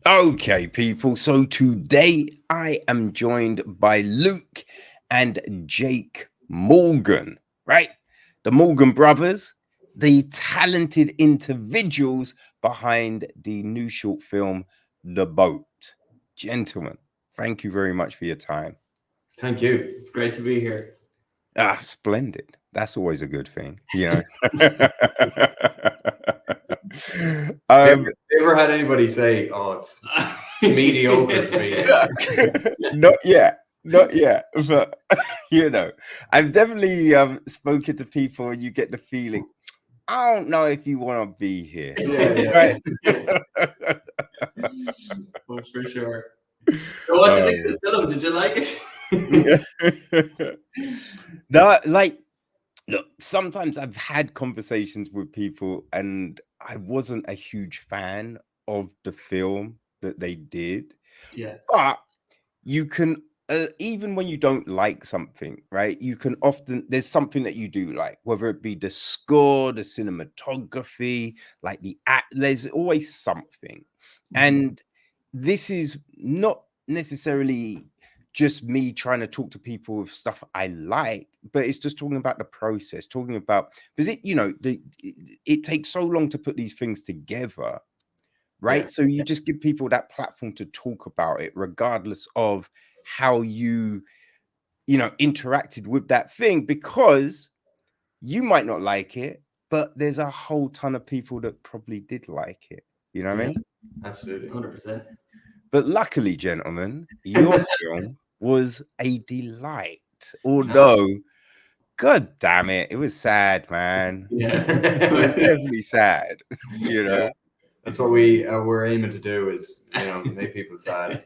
Okay, people. So today I am joined by Luke and Jake Morgan, right? The Morgan brothers, the talented individuals behind the new short film, The Boat. Gentlemen, thank you very much for your time. Thank you. It's great to be here. Ah, splendid. That's always a good thing, you know. Have you ever had anybody say, "Oh, it's mediocre to be here"? Not yet, not yet, but you know, I've definitely spoken to people, and you get the feeling, I don't know if you want to be here, Yeah. right? Oh, for sure. So what did you think of the film? Did you like it? No, like, look, sometimes I've had conversations with people, and I wasn't a huge fan of the film that they did, Yeah. but you can even when you don't like something, right, you can often, there's something that you do like, whether it be the score, the cinematography, like the act, there's always something. And this is not necessarily just me trying to talk to people with stuff I like, but it's just talking about the process, talking about, because it takes so long to put these things together, Yeah. right? So you just give people that platform to talk about it, regardless of how you interacted with that thing, because you might not like it, but there's a whole ton of people that probably did like it. You know what I Yeah. mean? Absolutely. 100%. But luckily, gentlemen, your film was a delight. No. Although, god damn it, it was sad, man. Yeah. It was definitely sad, you Yeah. know. That's what we're aiming to do is, make people sad.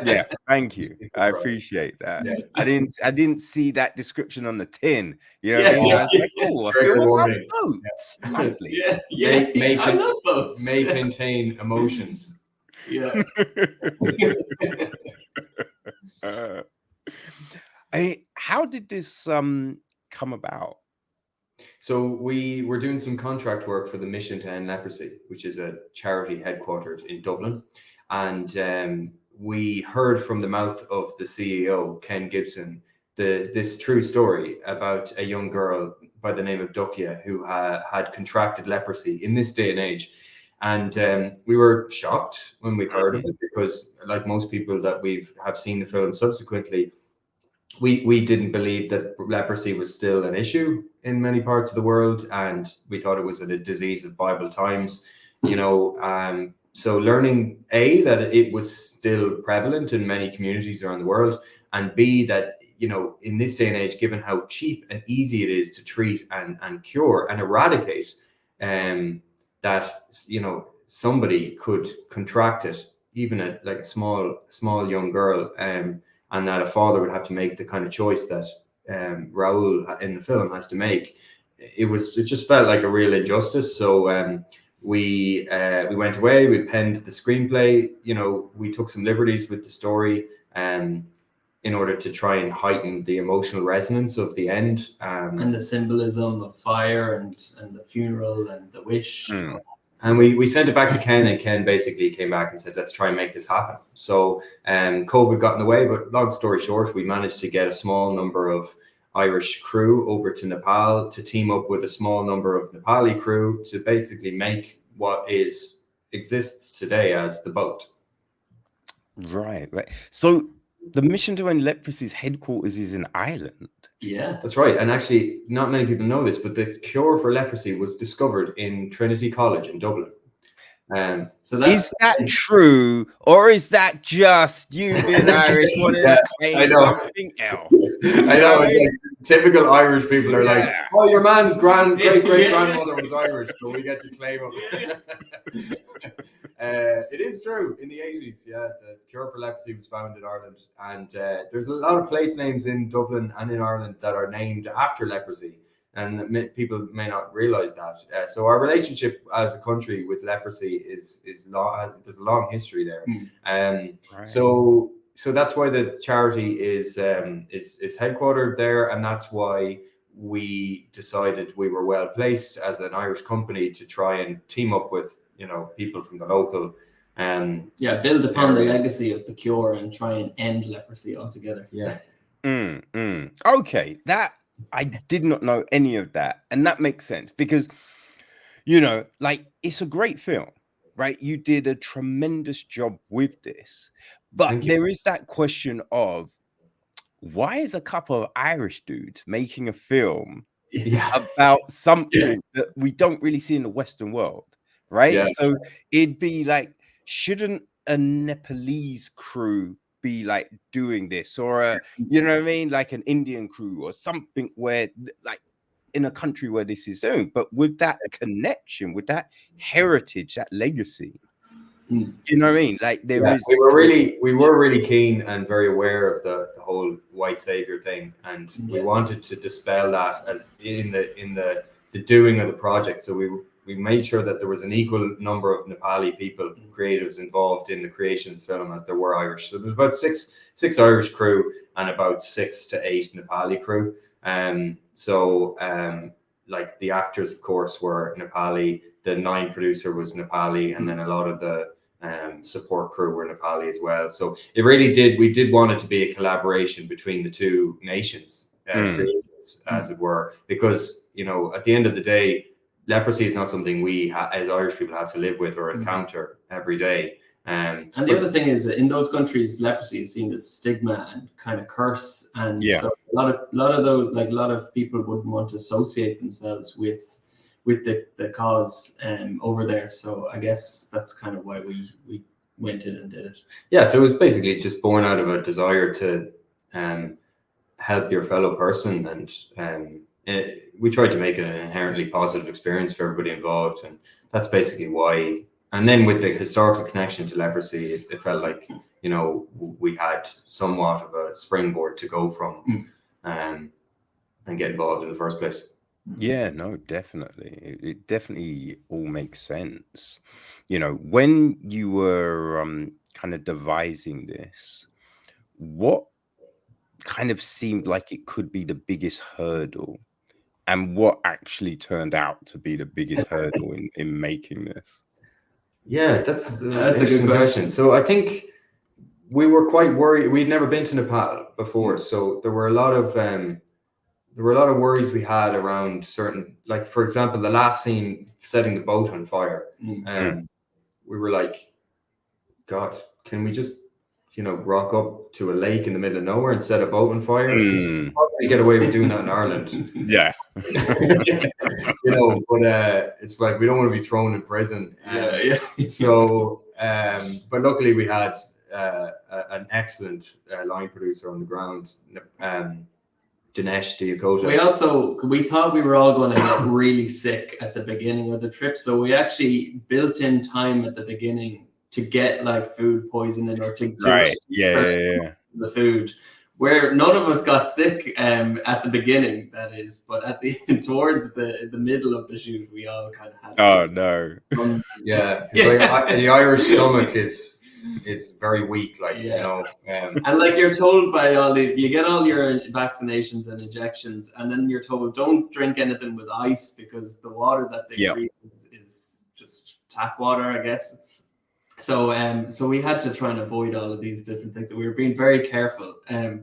Yeah, thank you. People I cry. appreciate that. Yeah. I didn't see that description on the tin. You know what I Yeah. mean? I was like, oh, a film Trigger about warning. boats. Lovely. I love boats. May contain emotions. Yeah. Uh, how did this come about? So we were doing some contract work for the Mission to End Leprosy, which is a charity headquartered in Dublin, and we heard from the mouth of the CEO, Ken Gibson, this true story about a young girl by the name of Dhuckia who had contracted leprosy in this day and age. And we were shocked when we heard of it because, like most people that have seen the film subsequently, we didn't believe that leprosy was still an issue in many parts of the world, and we thought it was a disease of Bible times. So learning A, that it was still prevalent in many communities around the world, and B, that in this day and age, given how cheap and easy it is to treat and cure and eradicate, that somebody could contract it, even like a small young girl, and that a father would have to make the kind of choice that Raoul in the film has to make. It just felt like a real injustice. So we went away. We penned the screenplay. We took some liberties with the story, in order to try and heighten the emotional resonance of the end, and the symbolism of fire and the funeral and the wish. And we sent it back to Ken, and Ken basically came back and said, let's try and make this happen. So COVID got in the way, but long story short, we managed to get a small number of Irish crew over to Nepal to team up with a small number of Nepali crew to basically make what exists today as the boat. Right. So the Mission to End Leprosy's headquarters is in Ireland. Yeah, that's right. And actually, not many people know this, but the cure for leprosy was discovered in Trinity College in Dublin. Is that true, or is that just you being Irish wanting to claim something else? I know. It's like, typical Irish people are like, "Oh, your man's great grandmother was Irish, so we get to claim him." It is true. In the 80s, the cure for leprosy was found in Ireland, and there's a lot of place names in Dublin and in Ireland that are named after leprosy. And people may not realize that. So our relationship as a country with leprosy is long. There's a long history there. Right. So that's why the charity is headquartered there, and that's why we decided we were well placed as an Irish company to try and team up with people from the local Build upon the legacy of the cure and try and end leprosy altogether. Yeah. Okay, that I did not know any of that, and that makes sense because, like, it's a great film, right? You did a tremendous job with this, but there is that question of why is a couple of Irish dudes making a film about something that we don't really see in the Western world, right? Yeah. So it'd be like, shouldn't a Nepalese crew be like doing this, or a, you know what I mean, like an Indian crew or something, where like in a country where this is doing, but with that connection, with that heritage, that legacy, you know what I mean? Like there is. We were really keen and very aware of the whole white savior thing, and we wanted to dispel that as in the doing of the project. So we made sure that there was an equal number of Nepali people, creatives involved in the creation of the film as there were Irish. So there's about six Irish crew and about 6 to 8 Nepali crew. Like the actors, of course, were Nepali. The 9 producer was Nepali, and then a lot of the support crew were Nepali as well. So it really we did want it to be a collaboration between the two nations, creatives, as it were, because, at the end of the day, leprosy is not something we as Irish people have to live with or encounter every day. And the other thing is that in those countries, leprosy is seen as stigma and kind of curse, and so a lot of those, like a lot of people wouldn't want to associate themselves with the cause over there. So I guess that's kind of why we went in and did it. Yeah, so it was basically just born out of a desire to help your fellow person, and we tried to make it an inherently positive experience for everybody involved, and that's basically why. And then with the historical connection to leprosy, it felt like, we had somewhat of a springboard to go from and get involved in the first place. Yeah, no, definitely. It definitely all makes sense. When you were kind of devising this, what kind of seemed like it could be the biggest hurdle, and what actually turned out to be the biggest hurdle in making this? Yeah, that's a good question. So I think we were quite worried. We'd never been to Nepal before, so there were a lot of worries we had around certain, like, for example, the last scene, setting the boat on fire. We were like, God, can we just rock up to a lake in the middle of nowhere and set a boat on fire? You probably get away with doing that in Ireland. Yeah. But it's like, we don't want to be thrown in prison. So, but luckily we had an excellent line producer on the ground, Dinesh Dhuckia. We thought we were all going to get really sick at the beginning of the trip, so we actually built in time at the beginning to get like food poisoning or to the food, where none of us got sick at the beginning, that is, but at the towards the middle of the shoot, we all kind of had. Oh no! The Irish stomach is very weak, and like you're told by you get all your vaccinations and injections, and then you're told don't drink anything with ice because the water that they treat is just tap water, I guess. So we had to try and avoid all of these different things. We were being very careful,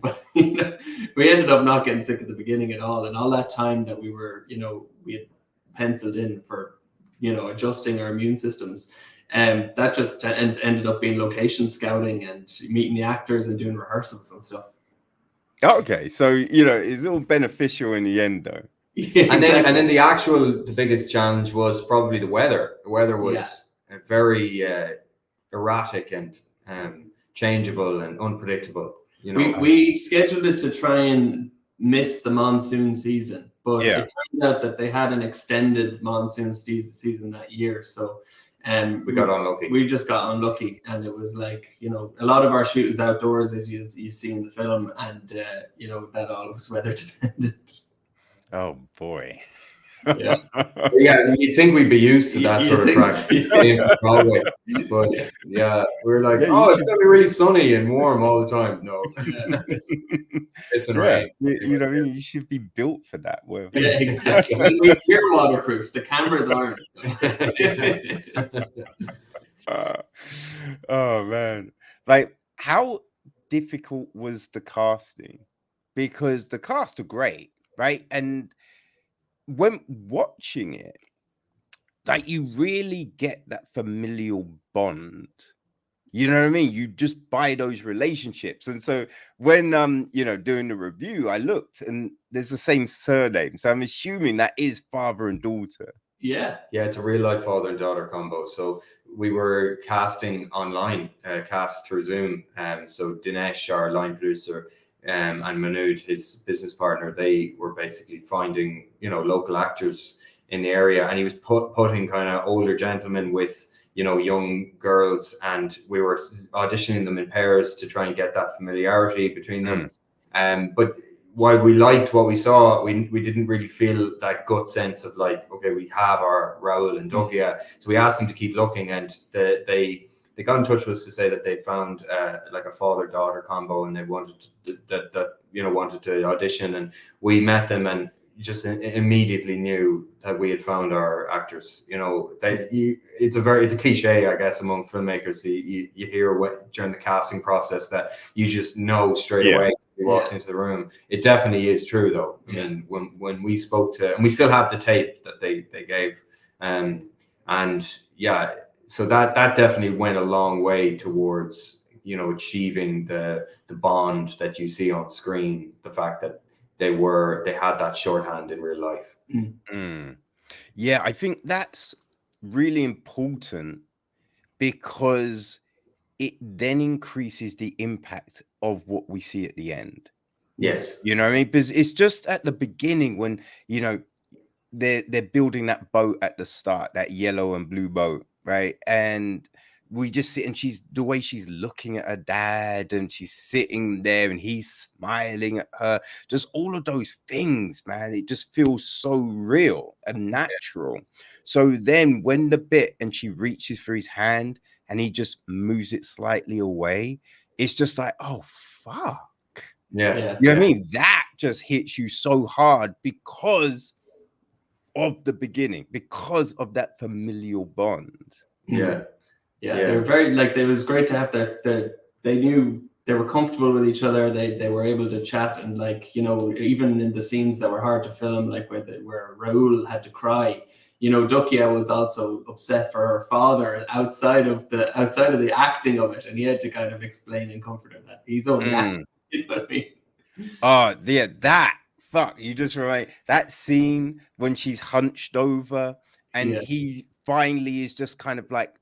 but we ended up not getting sick at the beginning at all. And all that time that we were, we had penciled in for, adjusting our immune systems, that just ended up being location scouting and meeting the actors and doing rehearsals and stuff. Okay, so it's all beneficial in the end, though. And then the biggest challenge was probably the weather. The weather was very erratic and changeable and unpredictable. We scheduled it to try and miss the monsoon season, but it turned out that they had an extended monsoon season that year. So we got unlucky. We just got unlucky, and it was like, a lot of our shoot is outdoors, as you see in the film, and that all was weather dependent. Oh boy. Yeah, you'd think we'd be used to that sort of track. But we're like, it's gonna be really sunny and warm all the time. No, it's rain. You should be built for that. Yeah, exactly. We're waterproof. The cameras aren't. Oh man, like how difficult was the casting? Because the cast are great, right? And when watching it, like you really get that familial bond. You know what I mean? You just buy those relationships. And so when doing the review, I looked and there's the same surname. So I'm assuming that is father and daughter. Yeah, it's a real life father and daughter combo. So we were casting online, cast through Zoom. So Dinesh, our line producer, and Manood, his business partner, they were basically finding local actors in the area, and he was putting kind of older gentlemen with young girls, and we were auditioning them in pairs to try and get that familiarity between them. But while we liked what we saw, we didn't really feel that gut sense of like, okay, we have our Rahul and Dhuckia. So we asked them to keep looking, and they got in touch with us to say that they found like a father-daughter combo, and they wanted wanted to audition, and we met them and just immediately knew that we had found our actors. It's a cliche, I guess, among filmmakers. You hear during the casting process that you just know straight away he walks into the room. It definitely is true, though. I mean, when we spoke to, and we still have the tape that they gave, so that definitely went a long way towards achieving the bond that you see on screen. The fact that they had that shorthand in real life. Yeah, I think that's really important because it then increases the impact of what we see at the end. Yes. You know what I mean? Because it's just at the beginning when, they're building that boat at the start, that yellow and blue boat, right? And we just sit, and the way she's looking at her dad, and she's sitting there and he's smiling at her, just all of those things, man, it just feels so real and natural. So then when the bit and she reaches for his hand and he just moves it slightly away, it's just like, oh fuck. You know what I mean? That just hits you so hard because of the beginning, because of that familial bond. They were very, like, it was great to have that they knew they were comfortable with each other. They were able to chat, and like, even in the scenes that were hard to film, like where Rahul had to cry, Dhuckia was also upset for her father outside of the acting of it, and he had to kind of explain and comfort her that he's only acting. You know what I mean? Oh yeah, fuck, you just remind that scene when she's hunched over and he finally is just kind of like,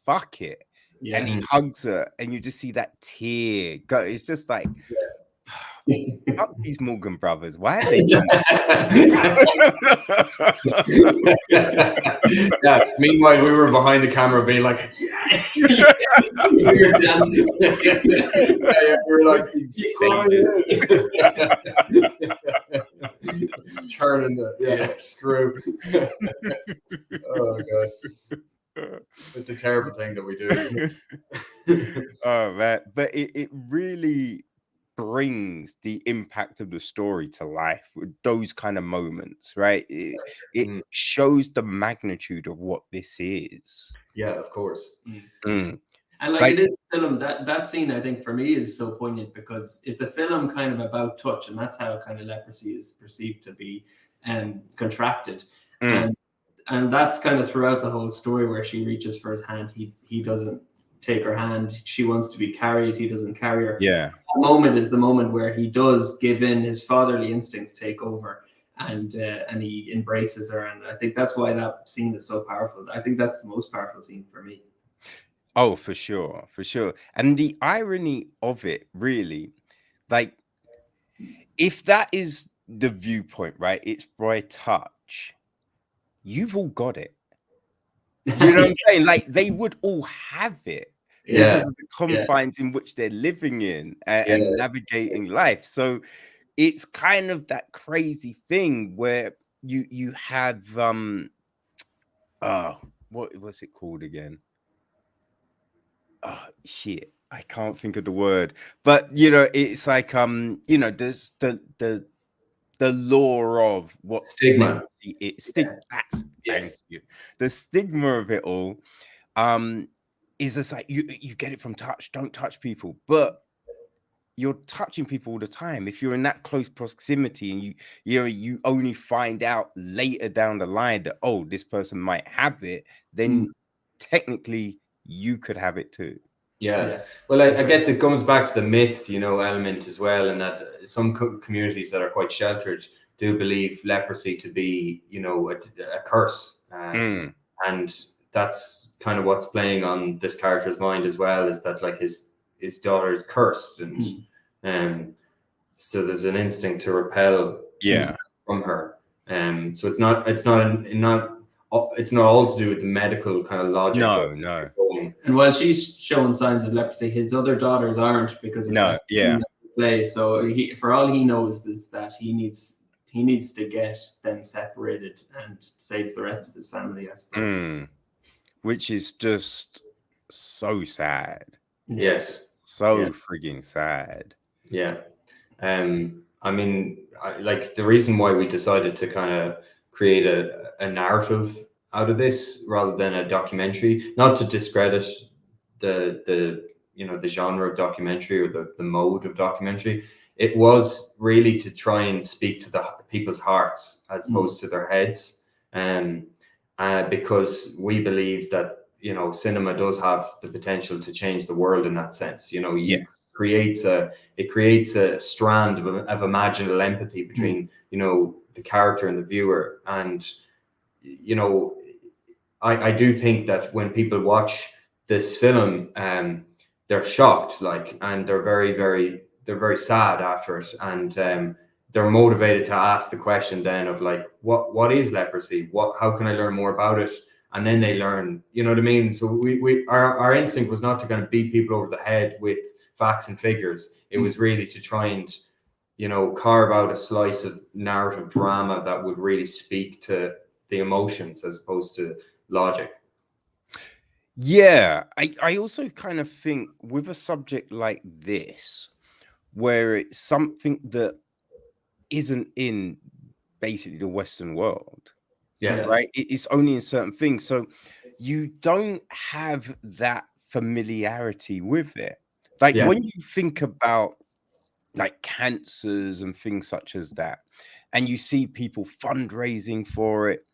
fuck it. And he hugs her, and you just see that tear go. It's just like, fuck these Morgan brothers. Why have they done that? Meanwhile, we were behind the camera being like, yes, we were like, turning the screw. Oh god, it's a terrible thing that we do, isn't it? Oh man, but it really brings the impact of the story to life with those kind of moments, right? It shows the magnitude of what this is. Yeah, of course. And like it is a film, that scene, I think, for me is so poignant because it's a film kind of about touch, and that's how kind of leprosy is perceived to be contracted. And that's kind of throughout the whole story, where she reaches for his hand, he doesn't take her hand. She wants to be carried, he doesn't carry her. Yeah. That moment is the moment where he does give in, his fatherly instincts take over, and he embraces her. And I think that's why that scene is so powerful. I think that's the most powerful scene for me. Oh, for sure, for sure. And the irony of it, really, like, if that is the viewpoint, right? It's by touch. You've all got it. You know what I'm saying? Like, they would all have it because of the confines in which they're living in and navigating life. So it's kind of that crazy thing where you have what was it called again? Oh shit, I can't think of the word. But it's like there's the law of what stigma. Thank you. The stigma of it all. is just like you get it from touch. Don't touch people, but you're touching people all the time. If you're in that close proximity and you only find out later down the line that, oh, this person might have it, then technically you could have it too. Yeah. Well, I guess it comes back to the myth, element as well, and that some communities that are quite sheltered do believe leprosy to be, a curse. And that's kind of what's playing on this character's mind as well, is that like his daughter is cursed, and so there's an instinct to repel from her. So it's not all to do with the medical kind of logic. No. And while she's showing signs of leprosy, his other daughters aren't, because of play. So for all he knows is that he needs to get them separated and save the rest of his family, I suppose. Which is just so sad. Yes. So frigging sad. Yeah. I mean, like the reason why we decided to kind of create a narrative out of this rather than a documentary, not to discredit the genre of documentary or the mode of documentary. It was really to try and speak to the people's hearts as opposed to their heads. Because we believe that, cinema does have the potential to change the world in that sense. It creates a strand of imaginal empathy between, the character and the viewer. And, I do think that when people watch this film, they're shocked, and they're very sad after it. And they're motivated to ask the question then of like, what is leprosy? How can I learn more about it? And then they learn, you know what I mean? So our instinct was not to kind of beat people over the head with facts and figures. It was really to try and, carve out a slice of narrative drama that would really speak to the emotions as opposed to logic. Yeah, I also kind of think with a subject like this, where it's something that isn't in basically the Western world, right? It's only in certain things, so you don't have that familiarity with it. Like when you think about like cancers and things such as that, and you see people fundraising for it,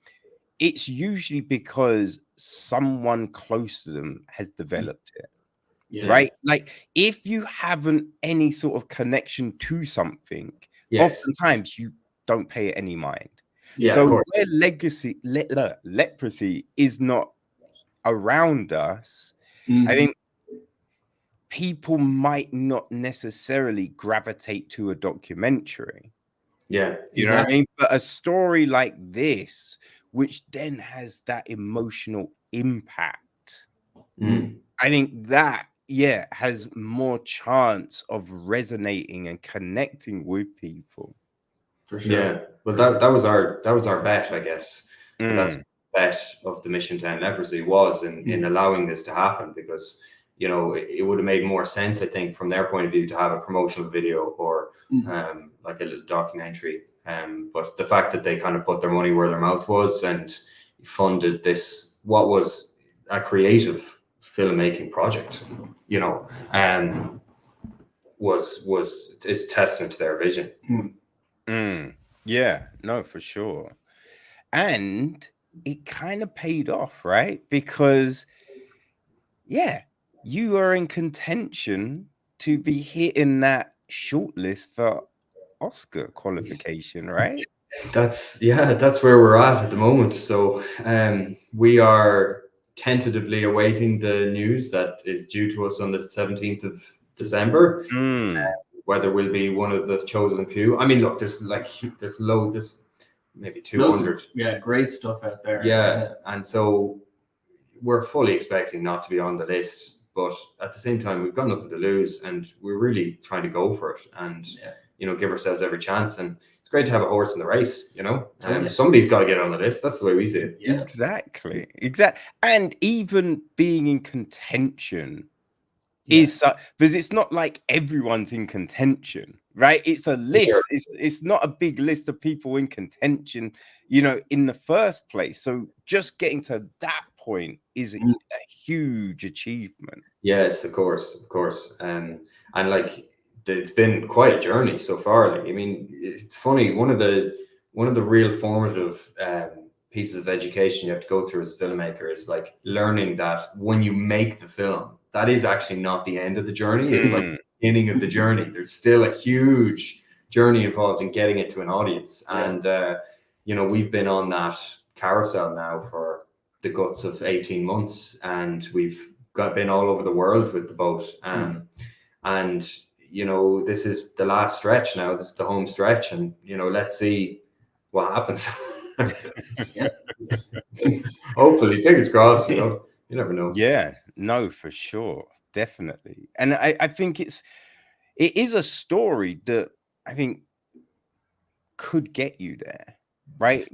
it's usually because someone close to them has developed it, right? Like if you haven't any sort of connection to something, oftentimes you don't pay it any mind. So where leprosy is not around us, I think people might not necessarily gravitate to a documentary. Yeah, you know what I mean? But a story like this, which then has that emotional impact, I think that has more chance of resonating and connecting with people. For sure. Yeah, well, that was our bet, I guess. That's the bet of the Mission to End Leprosy was in allowing this to happen, because it would have made more sense, I think, from their point of view, to have a promotional video or like a little documentary. But the fact that they kind of put their money where their mouth was and funded this, what was a creative filmmaking project, is testament to their vision. Yeah, no, for sure. And it kind of paid off, right? Because you are in contention to be hitting that shortlist for Oscar qualification, right? That's where we're at the moment. So we are tentatively awaiting the news that is due to us on the 17th of December. Whether we'll be one of the chosen few. I mean, look, there's maybe 200. Great stuff out there. Yeah, and so we're fully expecting not to be on the list, but at the same time, we've got nothing to lose, and we're really trying to go for it and give ourselves every chance. And it's great to have a horse in the race. Somebody's got to get on the list. That's the way we see it. Exactly. And even being in contention is because it's not like everyone's in contention, right? It's a list. It's not a big list of people in contention, in the first place. So just getting to that point is a huge achievement. Yes, of course. And like it's been quite a journey so far. Like, I mean, it's funny. One of the real formative pieces of education you have to go through as a filmmaker is like learning that when you make the film, that is actually not the end of the journey. It's like the beginning of the journey. There's still a huge journey involved in getting it to an audience. And you know, we've been on that carousel now for the guts of 18 months, and we've been all over the world with the boat. And you know, this is the last stretch now. This is the home stretch, and you know, let's see what happens. Hopefully, fingers crossed. You know, you never know. Yeah, no, for sure, definitely. And I think it is a story that I think could get you there, right?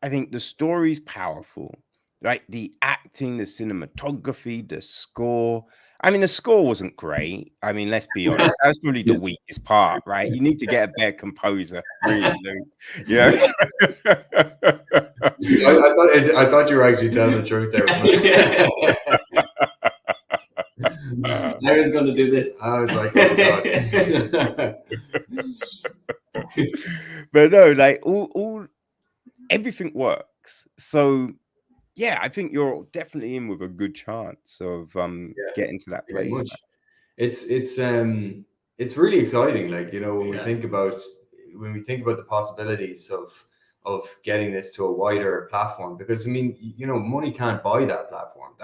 I think the story's powerful, right? The acting, the cinematography, the score. I mean, the score wasn't great. I mean, let's be honest. That's probably the weakest part, right? You need to get a better composer, really, Luke. You know? I thought you were actually telling the truth there. I was going to do this. I was like, oh God. But no, like everything works. So yeah, I think you're definitely in with a good chance of getting to that place. It's really exciting. Like, you know, when we think about the possibilities of getting this to a wider platform, because I mean, you know, money can't buy that platform.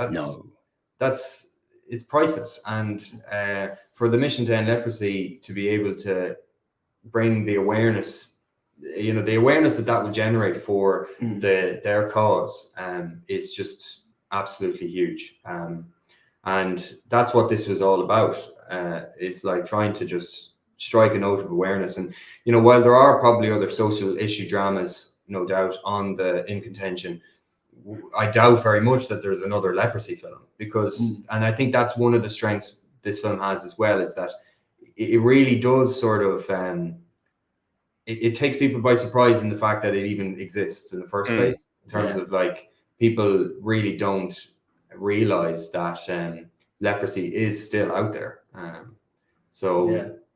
It's priceless. And for the Mission to End Leprosy to be able to bring the awareness, you know, the awareness that will generate for their cause is just absolutely huge. And that's what this was all about. It's like trying to just strike a note of awareness. And, you know, while there are probably other social issue dramas, no doubt, in contention, I doubt very much that there's another leprosy film, because, and I think that's one of the strengths this film has as well, is that it really does sort of, it takes people by surprise in the fact that it even exists in the first place, in terms of like, people really don't realize that leprosy is still out there.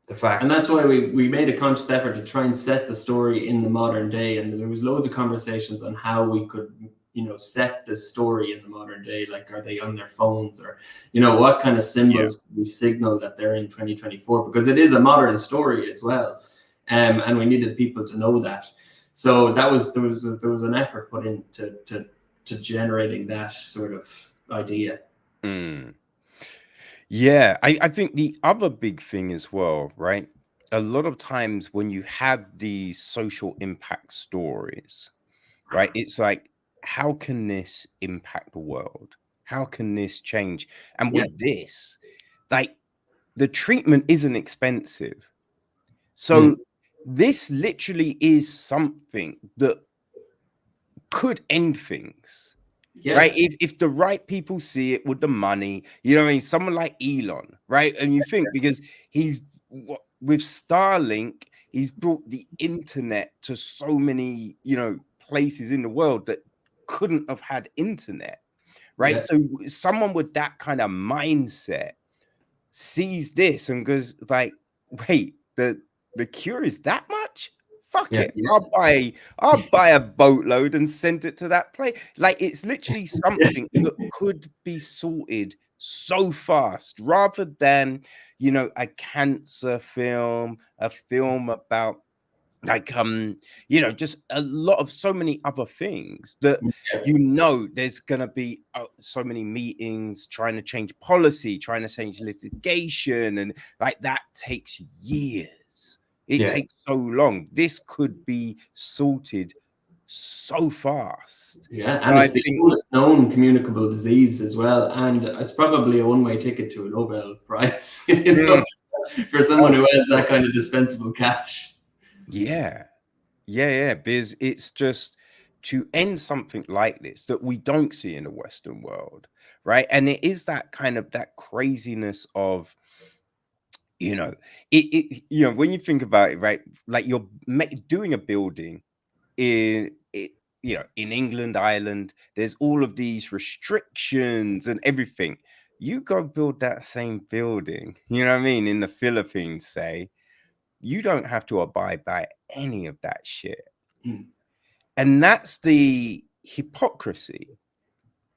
The fact, and that's why we made a conscious effort to try and set the story in the modern day, and there was loads of conversations on how we could, you know, set the story in the modern day. Like, are they on their phones, or, you know, what kind of symbols we signal that they're in 2024, because it is a modern story as well, and we needed people to know that. So there was an effort put into to generating that sort of idea. Yeah, I think the other big thing as well, right? A lot of times when you have these social impact stories, right? It's like, how can this impact the world? How can this change? And with this, like, the treatment isn't expensive. So this literally is something that could end things. Right? If the right people see it with the money, you know what I mean? Someone like Elon, right? And you think, because he's with Starlink, he's brought the internet to so many, you know, places in the world that couldn't have had internet, right? So someone with that kind of mindset sees this and goes like, wait, the cure is that much? Fuck it. I'll buy a boatload and send it to that place. Like, it's literally something that could be sorted so fast, rather than, you know, a cancer film, a film about, like, you know, just a lot of so many other things that, you know, there's gonna be so many meetings trying to change policy, trying to change litigation, and like that takes years. It takes so long. This could be sorted so fast. Yeah, so and I it's the think, oldest known communicable disease as well, and it's probably a one-way ticket to a Nobel Prize, you know, for someone who has that kind of dispensable cash. Yeah, because it's just to end something like this that we don't see in the Western world, right? And it is that kind of that craziness of, you know, you know, when you think about it, right? Like, you're doing a building in it, you know, in England, Ireland, there's all of these restrictions and everything. You go build that same building, you know what I mean, in the Philippines, say, you don't have to abide by any of that shit. And that's the hypocrisy,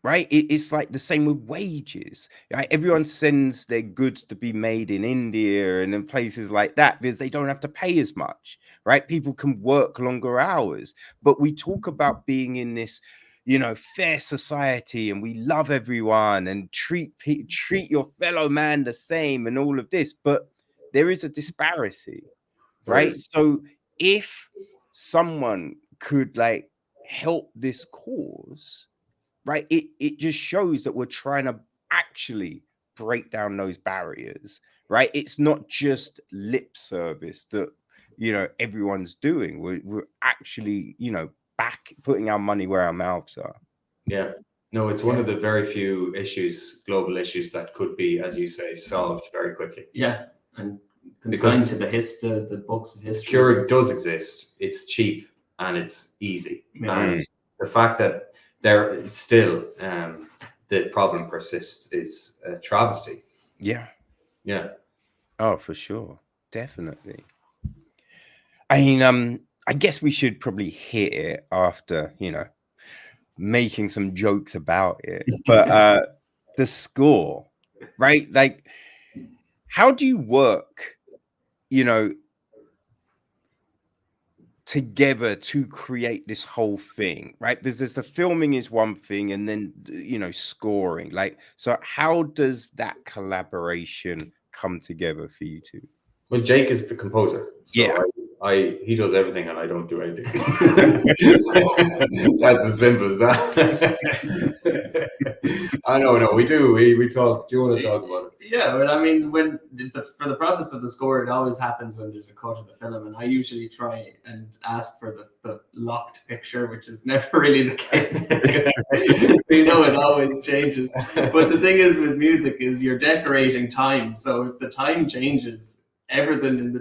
right? It's like the same with wages, right? Everyone sends their goods to be made in India and in places like that because they don't have to pay as much, right? People can work longer hours. But we talk about being in this, you know, fair society, and we love everyone and treat your fellow man the same and all of this. But there is a disparity, right? So if someone could like help this cause, right, it just shows that we're trying to actually break down those barriers, right? It's not just lip service that, you know, everyone's doing. We're actually, you know, back putting our money where our mouths are. Yeah. No, it's one of the very few issues, global issues, that could be, as you say, solved very quickly. Yeah, and consigned to the books of history. The cure does exist. It's cheap and it's easy. And the fact that there still the problem persists is a travesty. Yeah. Oh, for sure, definitely. I mean, I guess we should probably hit it after, you know, making some jokes about it, but the score, right? Like, how do you work, you know, together to create this whole thing, right? Because there's the filming is one thing, and then, you know, scoring. Like, so how does that collaboration come together for you two? Well, Jake is the composer, so Yeah. he does everything and I don't do anything. That's as simple as that. I know, we do. We talk. Do you want to talk about it? Yeah, well, I mean, for the process of the score, it always happens when there's a cut of the film, and I usually try and ask for the locked picture, which is never really the case. You know, it always changes. But the thing is with music is you're decorating time, so if the time changes, everything in the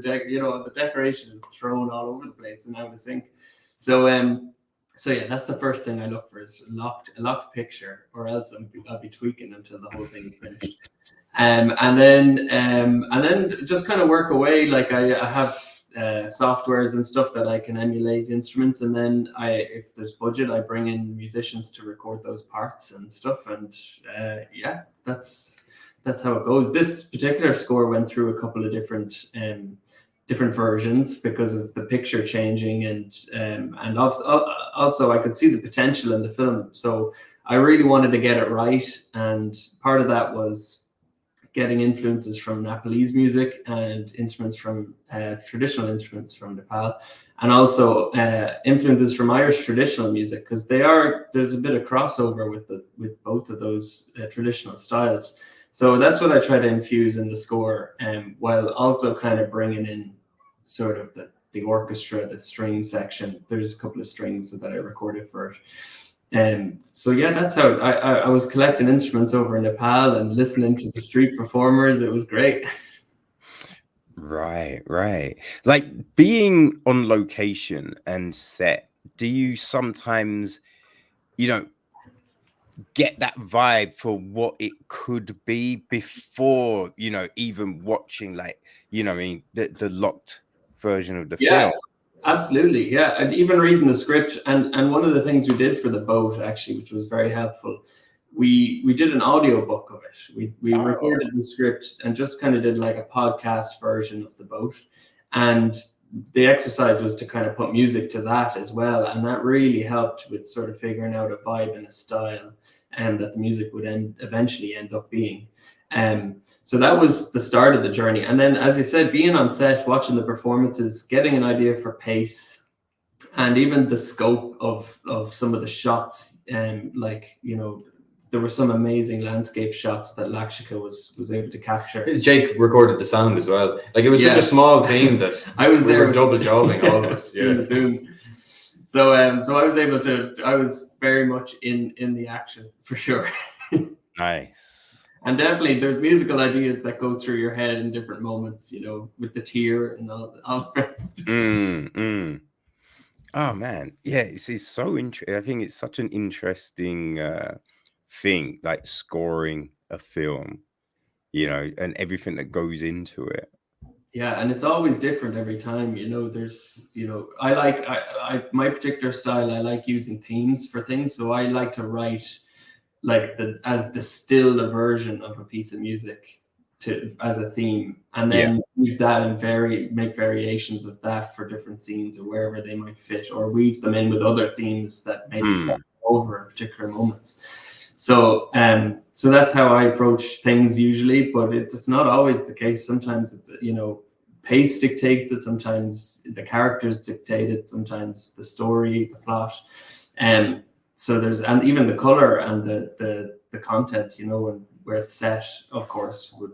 decoration is thrown all over the place and out of sync. So yeah, that's the first thing I look for, is a locked picture, or else I'll be tweaking until the whole thing is finished. And then just kind of work away. Like I have softwares and stuff that I can emulate instruments, and then if there's budget, I bring in musicians to record those parts and stuff. And yeah, that's how it goes. This particular score went through a couple of different versions because of the picture changing, and also I could see the potential in the film, so I really wanted to get it right. And part of that was getting influences from Nepalese music and instruments from traditional instruments from Nepal, and also influences from Irish traditional music, because there's a bit of crossover with both of those traditional styles. So that's what I try to infuse in the score, while also kind of bringing in sort of the orchestra, the string section. There's a couple of strings that I recorded for it. So yeah, that's how I was collecting instruments over in Nepal and listening to the street performers. It was great. Right. Like, being on location and set, do you sometimes, you know, get that vibe for what it could be before, you know, even watching, like, you know, I mean, the locked version of the film? Absolutely, yeah. And even reading the script, and one of the things we did for the boat, actually, which was very helpful, we did an audio book of it. We recorded the script and just kind of did like a podcast version of the boat, and the exercise was to kind of put music to that as well, and that really helped with sort of figuring out a vibe and a style, and that the music would eventually end up being. So that was the start of the journey. And then, as you said, being on set, watching the performances, getting an idea for pace, and even the scope of some of the shots. Like, you know, there were some amazing landscape shots that Lakshika was able to capture. Jake recorded the sound as well. Like, it was such a small team that I was there double jobbing all of us. Yeah. So I was very much in the action, for sure. Nice. And definitely there's musical ideas that go through your head in different moments, you know, with the tear and all the rest. Oh man, yeah, it's so interesting. I think it's such an interesting thing, like scoring a film, and everything that goes into it. Yeah, and it's always different every time. There's, I my particular style. I like using themes for things, so I like to write like as distilled a version of a piece of music as a theme, and Yeah. then use that and make variations of that for different scenes or wherever they might fit, or weave them in with other themes that maybe cross over in particular moments. So that's how I approach things usually, but it's not always the case. Sometimes it's, pace dictates it, sometimes the characters dictate it, sometimes the story, the plot. So and even the color and the content, and where it's set, of course, would,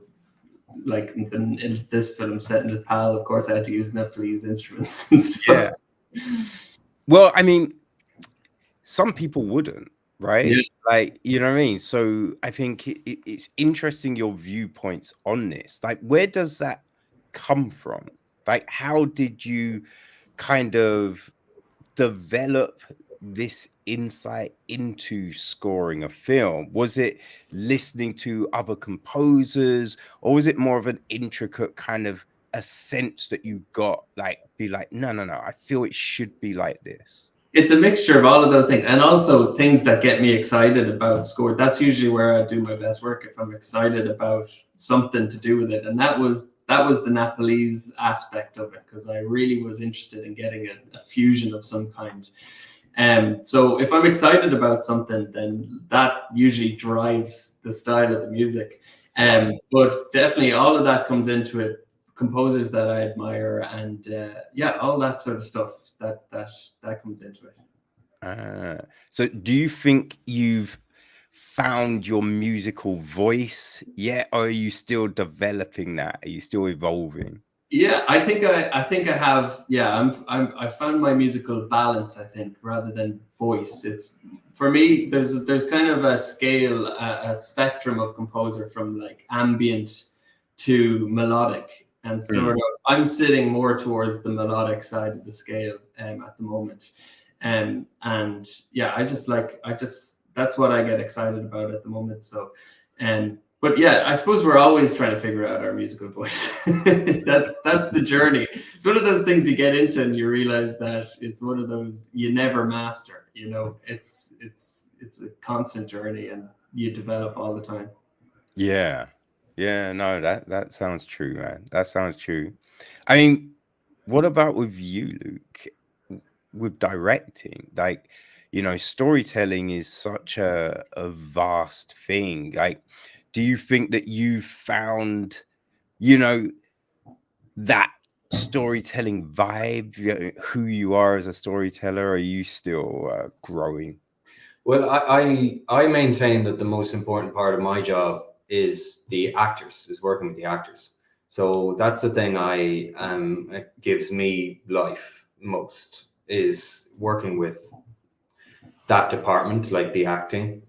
like in this film set in Nepal, of course I had to use Nepalese instruments and stuff. Yeah. Well, I mean, some people wouldn't, right? Yeah. Like, you know what I mean? So I think it's interesting your viewpoints on this. Like, where does that come from? Like, how did you kind of develop this insight into scoring a film? Was it listening to other composers, or was it more of an intricate kind of a sense that you got, like, be like, no, I feel it should be like this? It's a mixture of all of those things, and also things that get me excited about score. That's usually where I do my best work, if I'm excited about something to do with it. And that was the Nepalese aspect of it, because I really was interested in getting a fusion of some kind. So if I'm excited about something, then that usually drives the style of the music. But definitely all of that comes into it. Composers that I admire, and all that sort of stuff that comes into it. So do you think you've found your musical voice yet, or are you still developing that? Are you still evolving? Yeah, I think I have. Yeah, I found my musical balance, I think, rather than voice. It's, for me, there's kind of a scale, a spectrum of composer, from like ambient to melodic, and sort of I'm sitting more towards the melodic side of the scale at the moment. And yeah, that's what I get excited about at the moment. So but yeah, I suppose we're always trying to figure out our musical voice. That's the journey. It's one of those things you get into and you realize that it's one of those you never master. It's a constant journey, and you develop all the time. Yeah. No, that sounds true, man. That sounds true. I mean, what about with you, Luke? With directing, like, storytelling is such a vast thing. Like, do you think that you found, that storytelling vibe, who you are as a storyteller? Are you still growing? Well, I maintain that the most important part of my job is working with the actors. So that's the thing it gives me life most, is working with that department, like the acting.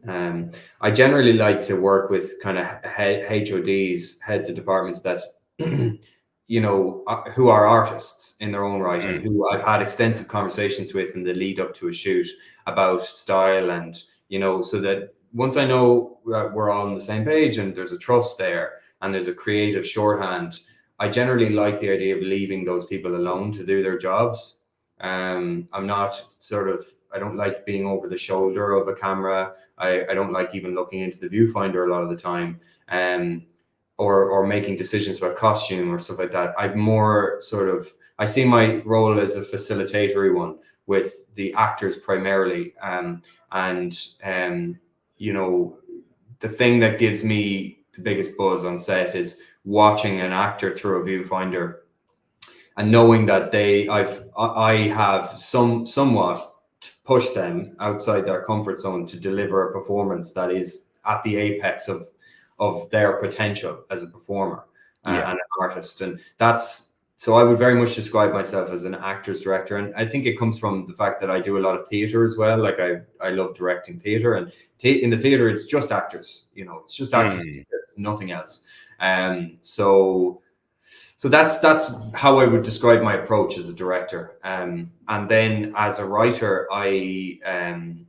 I generally like to work with kind of HODs, heads of departments, that who are artists in their own right, and who I've had extensive conversations with in the lead up to a shoot about style, and so that once I know that we're all on the same page and there's a trust there and there's a creative shorthand, I generally like the idea of leaving those people alone to do their jobs. I'm not I don't like being over the shoulder of a camera. I don't like even looking into the viewfinder a lot of the time, or making decisions about costume or stuff like that. I'm more I see my role as a facilitatory one with the actors primarily. The thing that gives me the biggest buzz on set is watching an actor through a viewfinder and knowing that I have somewhat pushed them outside their comfort zone to deliver a performance that is at the apex of their potential as a performer and an artist. And so I would very much describe myself as an actor's director. And I think it comes from the fact that I do a lot of theater as well. Like I love directing theater, and in the theater, it's just actors, it's just actors, nothing else. So So that's how I would describe my approach as a director. And then as a writer, I'm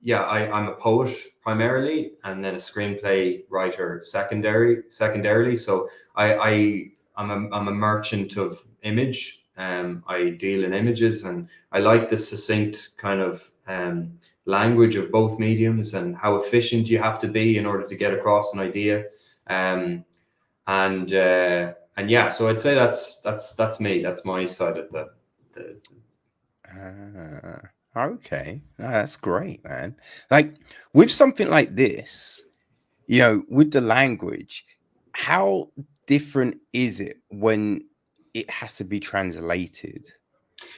a poet primarily, and then a screenplay writer secondarily. So I'm a merchant of image. I deal in images, and I like the succinct kind of language of both mediums and how efficient you have to be in order to get across an idea. And yeah, so I'd say that's me. That's my side of the Okay. No, that's great, man. Like with something like this, you know, with the language, how different is it when it has to be translated?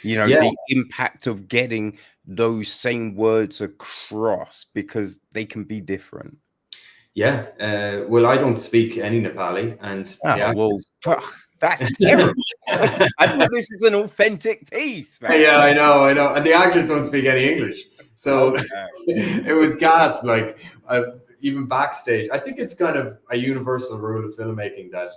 You know, Yeah. the impact of getting those same words across, because they can be different. Yeah. Well, I don't speak any Nepali, and that's terrible. I thought this is an authentic piece, man. Yeah, I know, and the actors don't speak any English, so it was gas. Like even backstage, I think it's kind of a universal rule of filmmaking that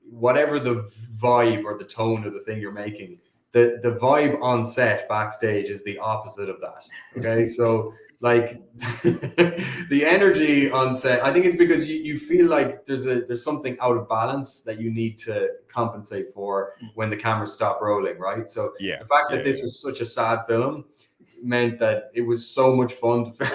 whatever the vibe or the tone of the thing you're making, the vibe on set backstage is the opposite of that. Okay, so like the energy on set, I think it's because you feel like there's something out of balance that you need to compensate for when the cameras stop rolling, right? So the fact that this was such a sad film meant that it was so much fun to film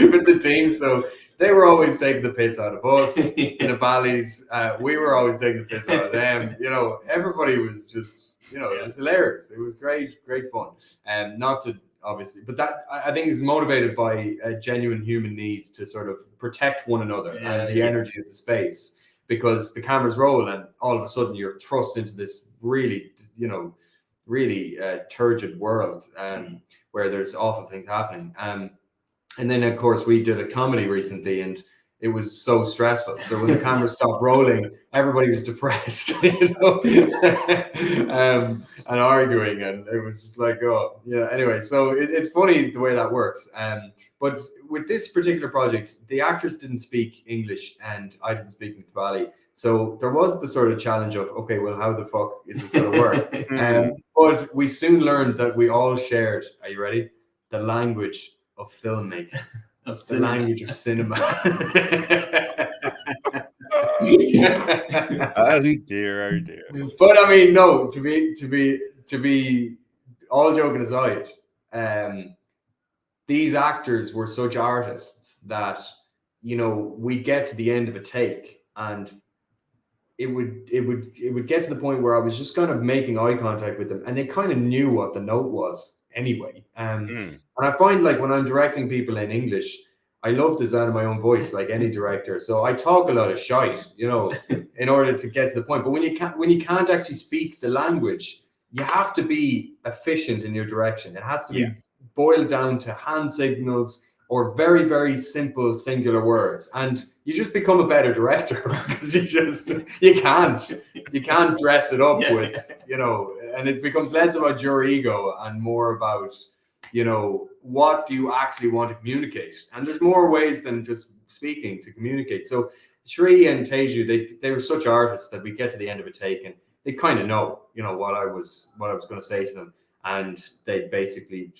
with the team. So they were always taking the piss out of us in the valleys. We were always taking the piss out of them. You know, everybody was just, you know, it was hilarious. It was great fun. And not to obviously, but that I think is motivated by a genuine human need to sort of protect one another and the energy of the space, because the cameras roll and all of a sudden you're thrust into this really, you know, really turgid world where there's awful things happening. And then of course we did a comedy recently, and it was so stressful. So when the cameras stopped rolling, everybody was depressed, you know, and arguing, and it was like, oh yeah. Anyway, so it's funny the way that works. But with this particular project, the actors didn't speak English, and I didn't speak Nepali. So there was the sort of challenge of, okay, well, how the fuck is this going to work? But we soon learned that we all shared, are you ready? The language of filmmaking. The language of cinema. Oh dear. But I mean, no, to be all joking aside, these actors were such artists that, you know, we get to the end of a take and it would get to the point where I was just kind of making eye contact with them, and they kind of knew what the note was anyway. And I find, like, when I'm directing people in English, I love the sound of my own voice, like any director. So I talk a lot of shite, you know, in order to get to the point. But when you can't actually speak the language, you have to be efficient in your direction. It has to be boiled down to hand signals or very, very simple singular words, and you just become a better director because you can't dress it up with, you know, and it becomes less about your ego and more about, you know, what do you actually want to communicate? And there's more ways than just speaking to communicate. So Shree and Teju, they were such artists that we get to the end of a take and they kind of know, you know, what I was going to say to them, and they'd basically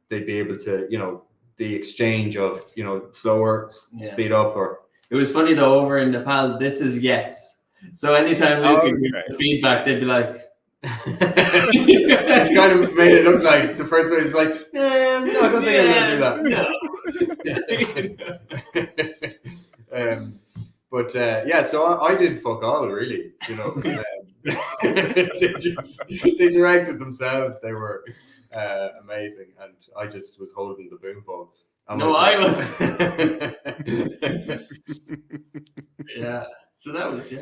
they'd be able to, you know, the exchange of, you know, slower, speed up. Or it was funny though, over in Nepal, this is yes. So anytime Luke would give the feedback, they'd be like, it's kind of made it look like the first one is like, no, I don't think I'm gonna do that. But yeah, so I did fuck all, really, you know. They directed themselves. They were amazing, and I just was holding the boom pole. No, I was. Yeah. So that was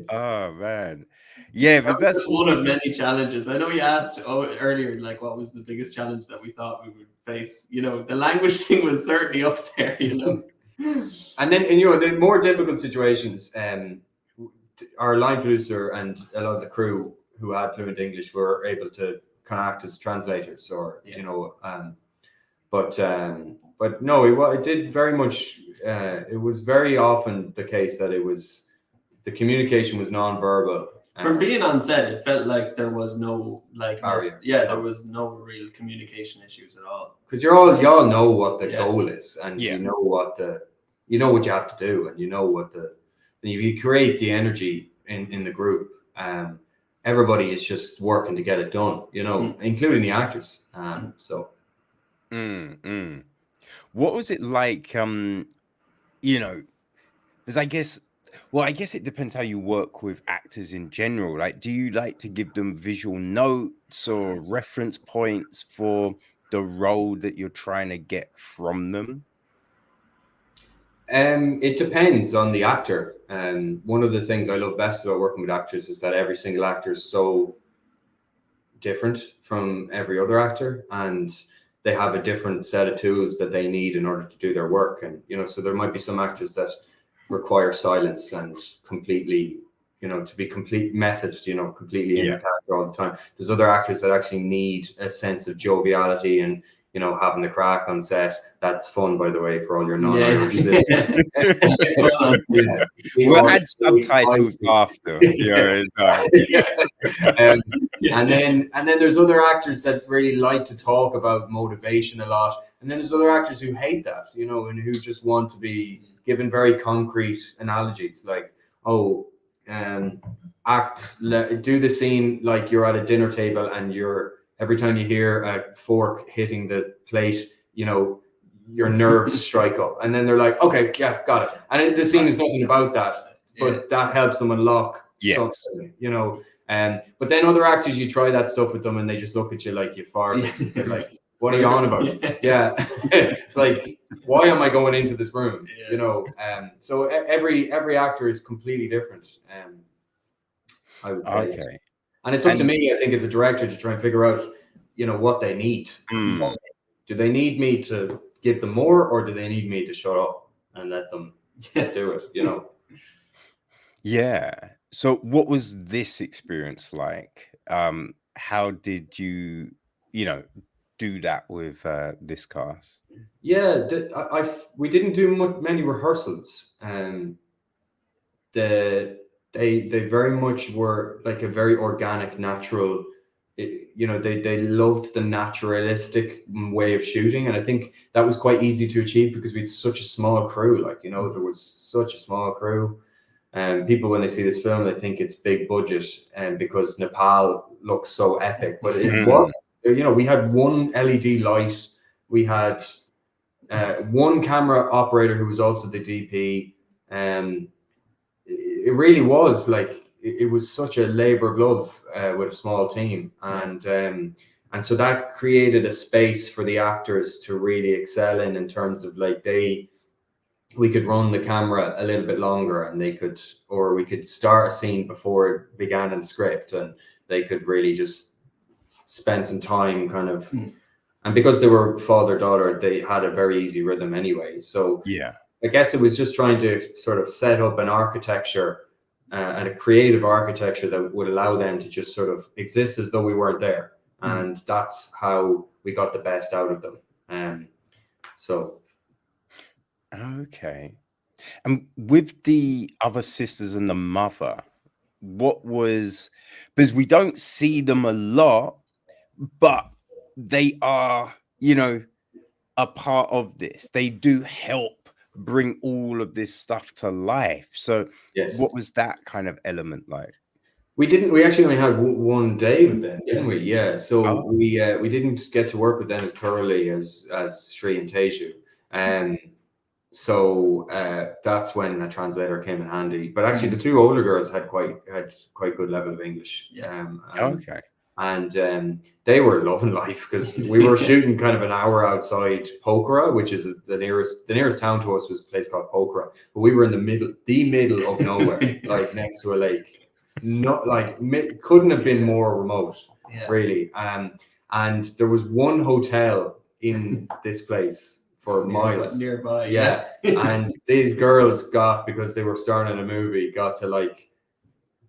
Oh man, yeah, but that's one of many challenges. I know you asked earlier, like, what was the biggest challenge that we thought we would face? You know, the language thing was certainly up there. You know, and you know, the more difficult situations. Our line producer and a lot of the crew who had fluent English were able to kind of act as translators, or you know, but no, it did very much. It was very often the case that the communication was non-verbal, From being on set, it felt like there was no barrier. there was no real communication issues at all. Because y'all know what the goal is, and Yeah. you know what you have to do, and you know what and if you create the energy in the group, everybody is just working to get it done, you know, including the actors. So. What was it like? You know, because I guess it depends how you work with actors in general. Like, do you like to give them visual notes or reference points for the role that you're trying to get from them? It depends on the actor. One of the things I love best about working with actors is that every single actor is so different from every other actor, and they have a different set of tools that they need in order to do their work. And, you know, so there might be some actors that require silence and completely, you know, to be complete method, you know, completely in the character all the time. There's other actors that actually need a sense of joviality and, you know, having the crack on set. That's fun, by the way, for all your non-Irish listeners. We'll add subtitles after. And then there's other actors that really like to talk about motivation a lot, and then there's other actors who hate that, you know, and who just want to be given very concrete analogies, like, do the scene like you're at a dinner table, and every time you hear a fork hitting the plate, you know, your nerves strike up, and then they're like, okay, yeah, got it. And the scene is nothing about that, but that helps them unlock something, you know. But then other actors, you try that stuff with them, and they just look at you like you farted. They're like, what are you on about? It's like, why am I going into this room? You know. So every actor is completely different. I would say. Okay. And it's up to me, I think, as a director, to try and figure out, you know, what they need. Do they need me to give them more, or do they need me to shut up and let them do it, you know? Yeah. So what was this experience like? How did you, you know, do that with this cast? Yeah, we didn't do many rehearsals. They very much were like a very organic, natural. You know, they loved the naturalistic way of shooting, and I think that was quite easy to achieve because we had such a small crew. Like, you know, there was such a small crew. And people, when they see this film, they think it's big budget, and because Nepal looks so epic, but it wasn't. You know, we had one LED light, we had one camera operator who was also the DP. It really was like, it was such a labor of love with a small team, and so that created a space for the actors to really excel in terms of like we could run the camera a little bit longer, and we could start a scene before it began in script, and they could really just spend some time kind of, and because they were father-daughter, they had a very easy rhythm anyway. So I guess it was just trying to sort of set up an architecture and a creative architecture that would allow them to just sort of exist as though we weren't there. And that's how we got the best out of them. Okay. And with the other sisters and the mother, because we don't see them a lot, but they are, you know, a part of this. They do help bring all of this stuff to life. So what was that kind of element like? We actually only had one day with them, didn't we? Yeah. So we didn't get to work with them as thoroughly as Shree and Teju. So that's when a translator came in handy. But actually, the two older girls had quite good level of English. Okay. And they were loving life, because we were shooting kind of an hour outside Pokhara, which is the nearest town to us was a place called Pokhara. But we were in the middle of nowhere, like next to a lake. Not like couldn't have been more remote, really. And there was one hotel in this place for miles nearby. And these girls because they were starring in a movie, got to like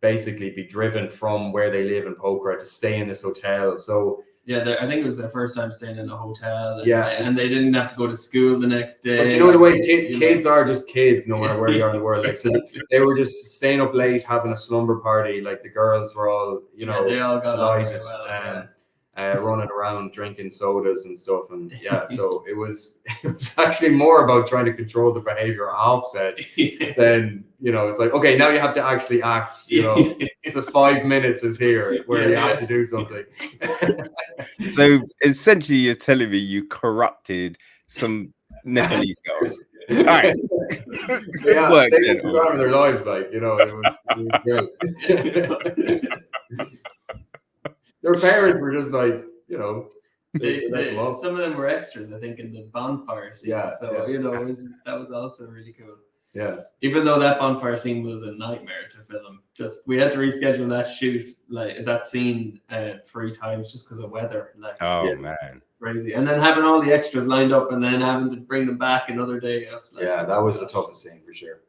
basically be driven from where they live in Pokhara to stay in this hotel. So Yeah, I think it was their first time staying in a hotel. And, Yeah. and they didn't have to go to school the next day. But you know the way kids are just kids, no matter where you are in the world. Like, so they were just staying up late, having a slumber party. Like the girls were all, you know, they all got on delighted, well, running around drinking sodas and stuff. And yeah, so it was actually more about trying to control the behavior offset than, you know, it's like, okay, now you have to actually act. You know, the 5 minutes is here where you have to do something. So essentially, you're telling me you corrupted some Nepalese girls. All right. Good work, they then. were time of their lives, like, you know, it was great. Their parents were just like, you know, some of them were extras, I think, in the bonfire scene. Yeah, so you know, that was also really cool. Yeah. Even though that bonfire scene was a nightmare to film, just we had to reschedule that shoot, like that scene, 3 times just because of weather. Like, oh man, crazy! And then having all the extras lined up, and then having to bring them back another day. I was like, yeah, that was the toughest scene for sure.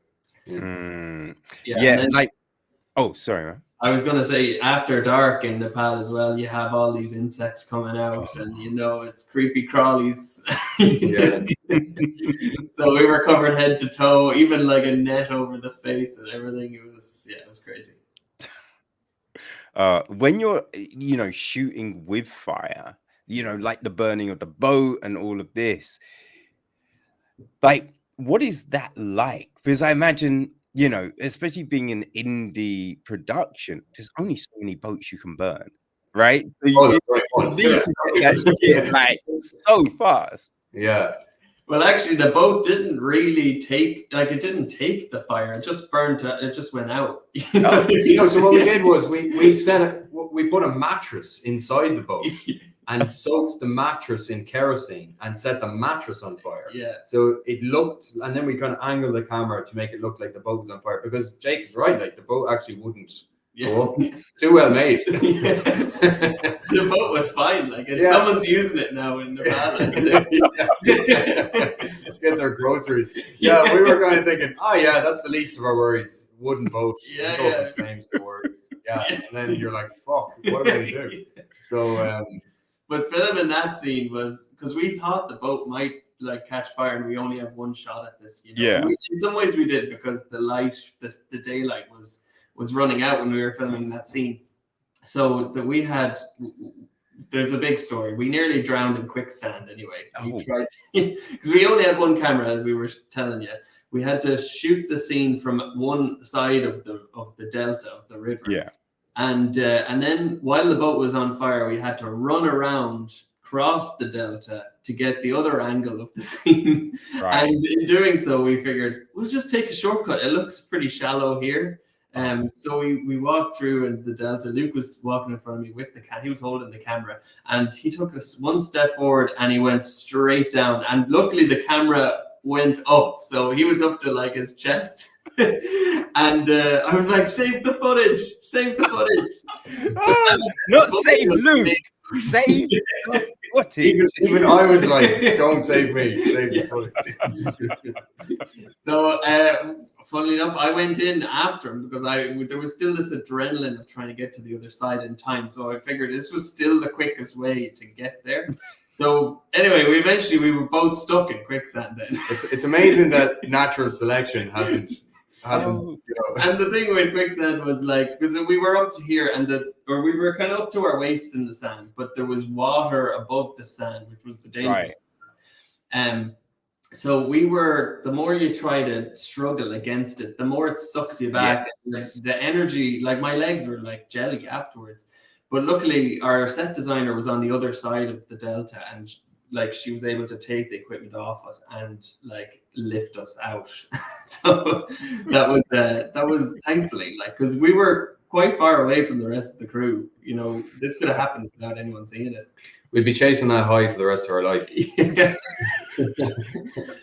Yeah. Then, like, oh, sorry, man. I was gonna say, after dark in Nepal as well, you have all these insects coming out, and you know it's creepy crawlies. Yeah. So we were covered head to toe, even like a net over the face and everything. It was crazy. When you're, you know, shooting with fire, you know, like the burning of the boat and all of this, like, what is that like? Because I imagine, you know, especially being an indie production, there's only so many boats you can burn, right? So you need to get that shit like so fast. Yeah. Well, actually, the boat didn't really take the fire. It just burned. It just went out. You know, so what we did was we put a mattress inside the boat and soaked the mattress in kerosene and set the mattress on fire. Yeah. So it looked, and then we kind of angled the camera to make it look like the boat was on fire, because Jake is right, like the boat actually wouldn't go up. It's too well made. The boat was fine. Like someone's using it now in Nevada. Let's get their groceries. Yeah, we were kind of thinking, oh yeah, that's the least of our worries. Wooden boat. Yeah. Flames the worries. Yeah. And then you're like, fuck, what am I gonna do? So but filming that scene was because we thought the boat might like catch fire, and we only have one shot at this. You know? Yeah. In some ways we did, because the light, the daylight was running out when we were filming that scene. So that there's a big story. We nearly drowned in quicksand anyway. We tried, because we only had one camera, as we were telling you. We had to shoot the scene from one side of the delta of the river. Yeah. And then while the boat was on fire, we had to run around, cross the delta to get the other angle of the scene. Right. And in doing so, we figured we'll just take a shortcut. It looks pretty shallow here. So we walked through in the delta. Luke was walking in front of me with he was holding the camera, and he took us one step forward and he went straight down. And luckily the camera went up, so he was up to like his chest. And I was like, save the footage. Not save Luke, save the footage. Even I was like, don't save me, save the footage. So funnily enough, I went in after him, because there was still this adrenaline of trying to get to the other side in time. So I figured this was still the quickest way to get there. So anyway, we were both stuck in quicksand then. It's amazing that natural selection hasn't. You know. And the thing with quicksand was like, because we were up to here, we were kind of up to our waists in the sand, but there was water above the sand, which was the danger. Right. So the more you try to struggle against it, the more it sucks you back. Yes. Like the energy, like my legs were like jelly afterwards. But luckily our set designer was on the other side of the delta, and like she was able to take the equipment off us and like lift us out. So that was thankfully, like, because we were quite far away from the rest of the crew. You know, this could have happened without anyone seeing it. We'd be chasing that high for the rest of our life. Yeah.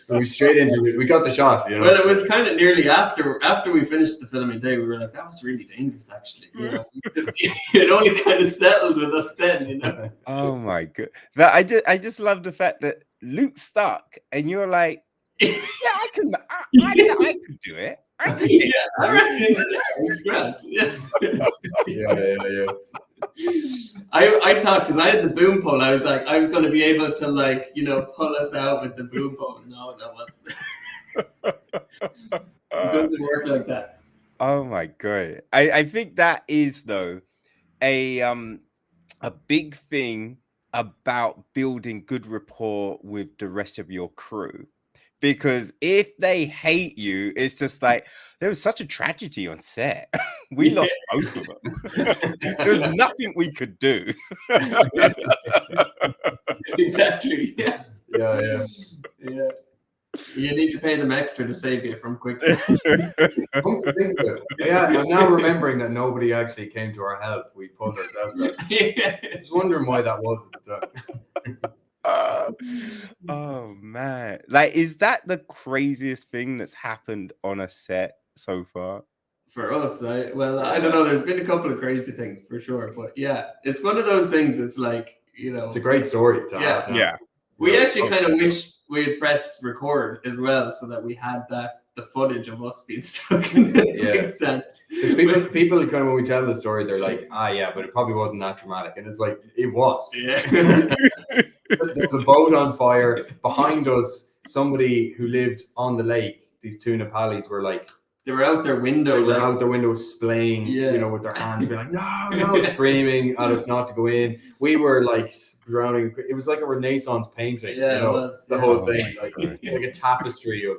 We straight into it. We got the shot. You know? Well, it was kind of nearly after we finished the filming day. We were like, that was really dangerous, actually. You know, it only kind of settled with us then. You know. Oh my god! But I just love the fact that Luke's stuck, and you're like, yeah, I can do it. I can do it. Yeah, it's grand. Yeah. Yeah. I thought, because I had the boom pole, I was like, I was going to be able to, like, you know, pull us out with the boom pole. No, that wasn't. It doesn't work like that. Oh my god. I think that is though a big thing about building good rapport with the rest of your crew. Because if they hate you, it's just like there was such a tragedy on set. We lost both of them. There's nothing we could do. Exactly. Yeah. Yeah. You need to pay them extra to save you from quicksand. Come to think of it, yeah, I'm now remembering that nobody actually came to our help. We pulled ourselves out. I was wondering why that was at the time. Oh man, like, is that the craziest thing that's happened on a set so far? For us, I don't know. There's been a couple of crazy things for sure, but yeah, it's one of those things. It's like, you know, It's a great story to have. Now. Yeah. We actually kind of wish we had pressed record as well, so that we had the footage of us being stuck in the quicksand. Because people kind of, when we tell the story, they're like, yeah, but it probably wasn't that dramatic, and it's like it was. Yeah. There's a boat on fire behind us. Somebody who lived on the lake. These two Nepalis were like, they were out their window. They were out their window splaying, you know, with their hands, being like, no, screaming at us not to go in. We were like drowning. It was like a Renaissance painting, you know, it was, the whole thing. Like, it's like a tapestry of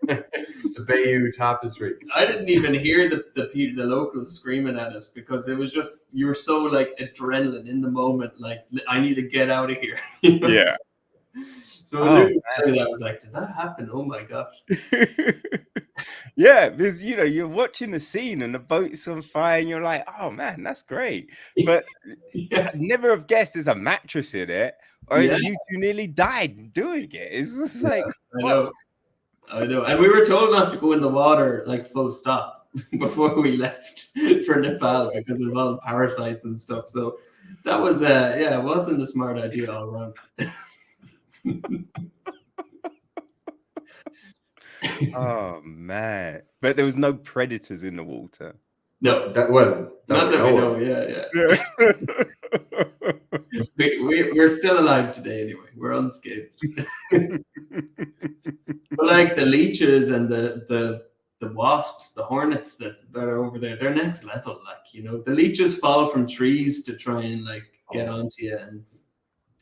the Bayou tapestry. I didn't even hear the locals screaming at us, because it was just, you were so like adrenaline in the moment. Like, I need to get out of here. You know? Yeah. So I was like, did that happen? Oh my gosh. Yeah, because, you know, you're watching the scene and the boat's on fire and you're like, oh man, that's great. But I never have guessed there's a mattress in it, or you two nearly died doing it. It's just like, I know. And we were told not to go in the water, like, full stop before we left for Nepal, because of all the parasites and stuff. So that was, it wasn't a smart idea all around. Oh man, but there was no predators in the water. No, not that we know. We're still alive today anyway. We're unscathed. But like the leeches and the wasps, the hornets that are over there, they're next level. Like, you know, the leeches fall from trees to try and like get onto you, and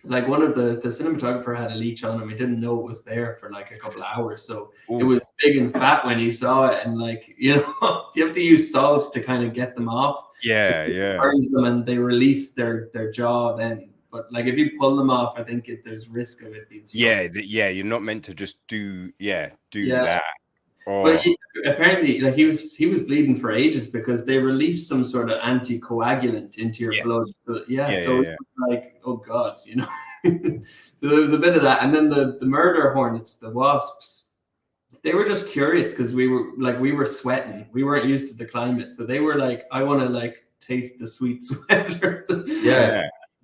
like one of the cinematographer had a leech on him. He didn't know it was there for like a couple of hours. So it was big and fat when he saw it. And like, you know, you have to use salt to kind of get them off. Yeah. Burns them and they release their jaw then. But like if you pull them off, I think there's risk of it being stuck. Yeah, you're not meant to just do that. But apparently, like he was bleeding for ages because they released some sort of anticoagulant into your blood. So it was like, oh god, you know. So there was a bit of that, and then the murder hornets, the wasps, they were just curious because we were sweating. We weren't used to the climate, so they were like, I want to like taste the sweet sweat.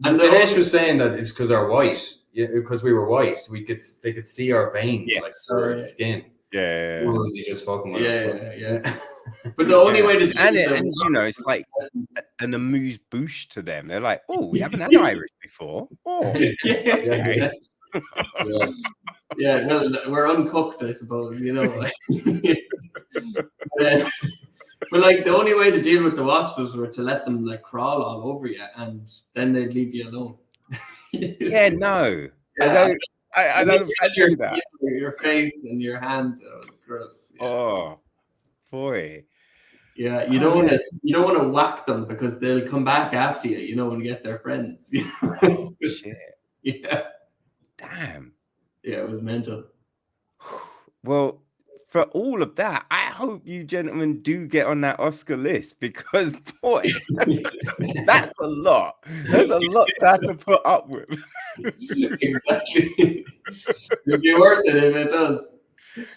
And Dinesh was saying that it's because our white, because we were white, they could see our veins like through our skin. Yeah. Or was he just fucking with us? Yeah. But the only way to do it, and you know, it's like an amuse bouche to them. They're like, oh, we haven't had Irish before. Oh, yeah. Well, we're uncooked, I suppose. You know. But like the only way to deal with the wasps were to let them like crawl all over you, and then they'd leave you alone. I don't fancy that. Your face and your hands. Oh, gross. Yeah. Oh boy. Yeah, you don't want to whack them because they'll come back after you, you know, and get their friends. Oh, shit. Yeah. Damn. Yeah, it was mental. Well, for all of that, I hope you gentlemen do get on that Oscar list, because boy, that's a lot. There's a lot to have to put up with. Exactly. It'll be worth it if it does.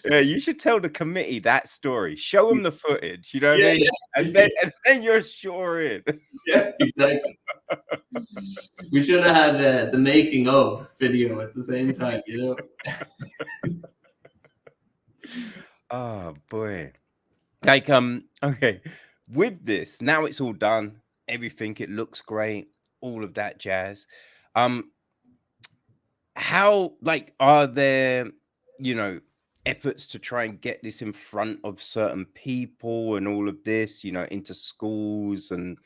Yeah, you should tell the committee that story. Show them the footage, you know what I mean? Yeah. And then you're sure in. Yeah, exactly. We should have had the making of video at the same time, you know? Oh boy. Like okay, with this, now it's all done. everything. It looks great, all of that jazz. How, like, are there, you know, efforts to try and get this in front of certain people and all of this, you know, into schools and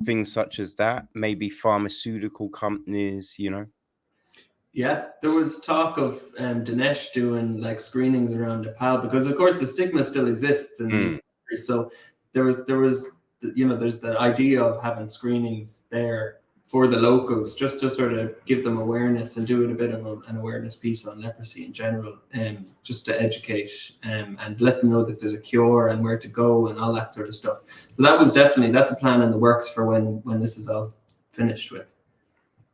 things such as that? Maybe pharmaceutical companies, you know? Yeah, there was talk of Dinesh doing like screenings around Nepal, because of course the stigma still exists in these countries. So there was you know, there's the idea of having screenings there for the locals, just to sort of give them awareness and doing a bit of an awareness piece on leprosy in general, and just to educate and let them know that there's a cure and where to go and all that sort of stuff. So that was definitely, that's a plan in the works for when this is all finished with.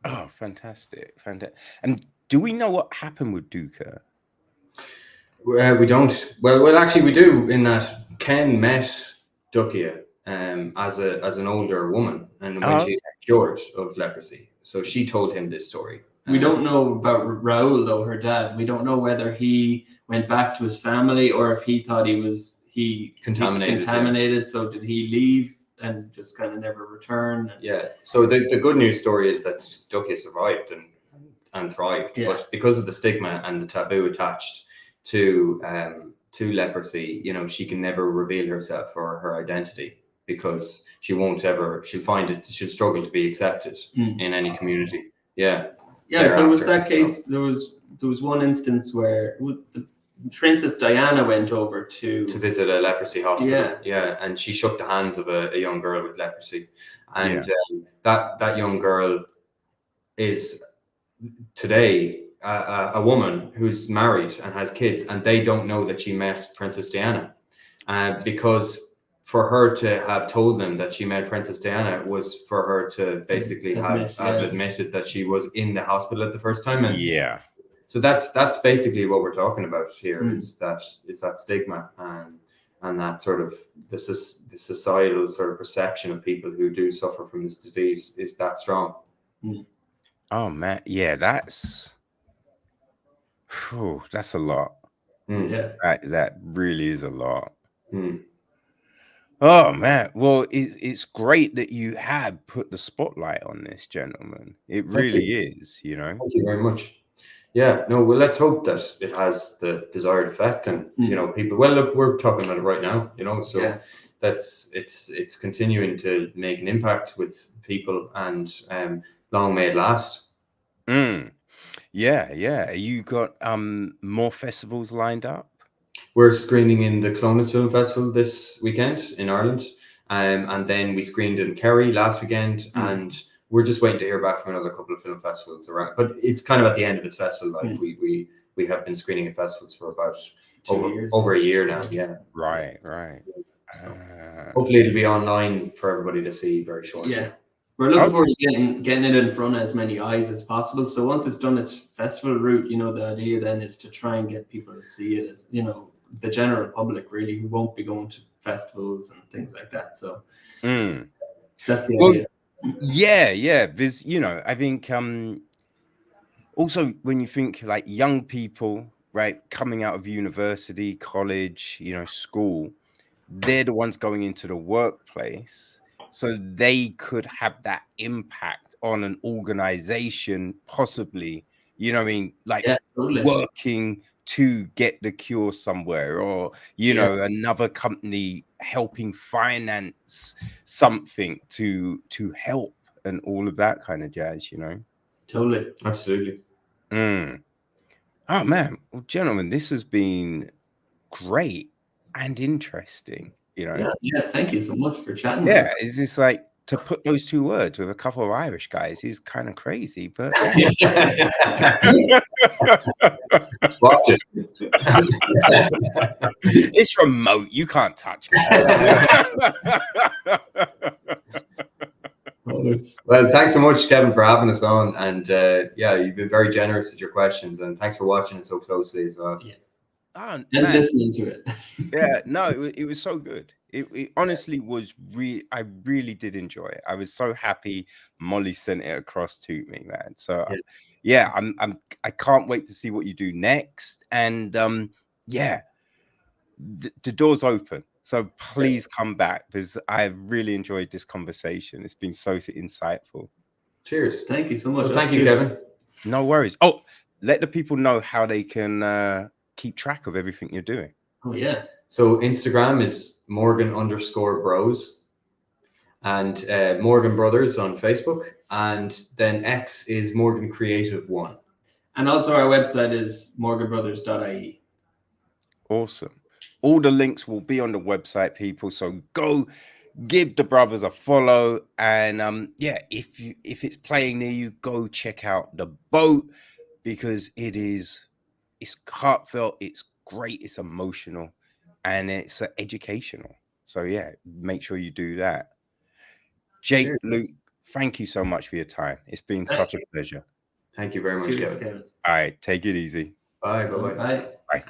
Oh, fantastic. Fantastic. And do we know what happened with Dhuckia? We don't. Well, actually, we do. In that Ken met Dhuckia as an older woman, and when she cured of leprosy, so she told him this story. We don't know about Raoul, though, her dad. We don't know whether he went back to his family or if he thought he contaminated. So did he leave and just kind of never return? Yeah. So the good news story is that Dhuckia survived and thrived, but because of the stigma and the taboo attached to leprosy, you know, she can never reveal herself or her identity, because she'll struggle to be accepted in any community. There was that case. There was one instance where Princess Diana went over to visit a leprosy hospital. And she shook the hands of a young girl with leprosy, and that young girl is today a woman who's married and has kids, and they don't know that she met Princess Diana, because for her to have told them that she met Princess Diana was for her to basically have admitted that she was in the hospital at the first time. And so that's basically what we're talking about here, is that stigma and that sort of the societal sort of perception of people who do suffer from this disease is that strong. Oh man, yeah, that's a lot. That really is a lot. Oh man, well, it's great that you have put the spotlight on this, gentleman. It really is, you know. Thank you very much. Yeah, no, well, let's hope that it has the desired effect, and you know, people. Well, look, we're talking about it right now, you know, so it's continuing to make an impact with people, and long may it last. Yeah. You got more festivals lined up? We're screening in the Clonus Film Festival this weekend in Ireland, and then we screened in Kerry last weekend, and we're just waiting to hear back from another couple of film festivals around. But it's kind of at the end of its festival life. We have been screening at festivals for about over a year now. Yeah. Right. So hopefully it'll be online for everybody to see very shortly. Yeah. We're looking forward to getting it in front of as many eyes as possible. So once it's done its festival route, you know, the idea then is to try and get people to see it, as, you know, the general public really, who won't be going to festivals and things like that. So that's the idea. Yeah. There's, you know, I think also when you think like young people, right, coming out of university, college, you know, school, they're the ones going into the workplace. So they could have that impact on an organization, possibly, you know what I mean? Like working to get the cure somewhere, or, you know, another company helping finance something to help and all of that kind of jazz, you know? Totally. Absolutely. Oh, man. Well, gentlemen, this has been great and interesting. You know, thank you so much for chatting. It's just like, to put those two words with a couple of Irish guys is kind of crazy, but watch it. It's remote. You can't touch me. Well, thanks so much, Kevin, for having us on, and you've been very generous with your questions, and thanks for watching it so closely as well. And listening to it. It was so good. It honestly was I really did enjoy it. I was so happy Molly sent it across to me, man. So I can't wait to see what you do next. And the door's open. So please come back, because I've really enjoyed this conversation. It's been so insightful. Cheers. Thank you so much. Well, thank you, Kevin. No worries. Oh, let the people know how they can keep track of everything you're doing. Oh yeah. So Instagram is Morgan_Bros, and Morgan Brothers on Facebook, and then X is Morgan Creative 1. And also our website is morganbrothers.ie. Awesome. All the links will be on the website, people. So go give the brothers a follow. And yeah, if it's playing near you, go check out The Boat, because it's heartfelt, it's great, it's emotional, and it's educational. So yeah, make sure you do that. Jake, Cheers. Luke, thank you so much for your time. It's been such a pleasure. Thank you very much, Cheers, Kevin. Kevin. All right, take it easy. Bye. Bye. Bye. Bye. Bye.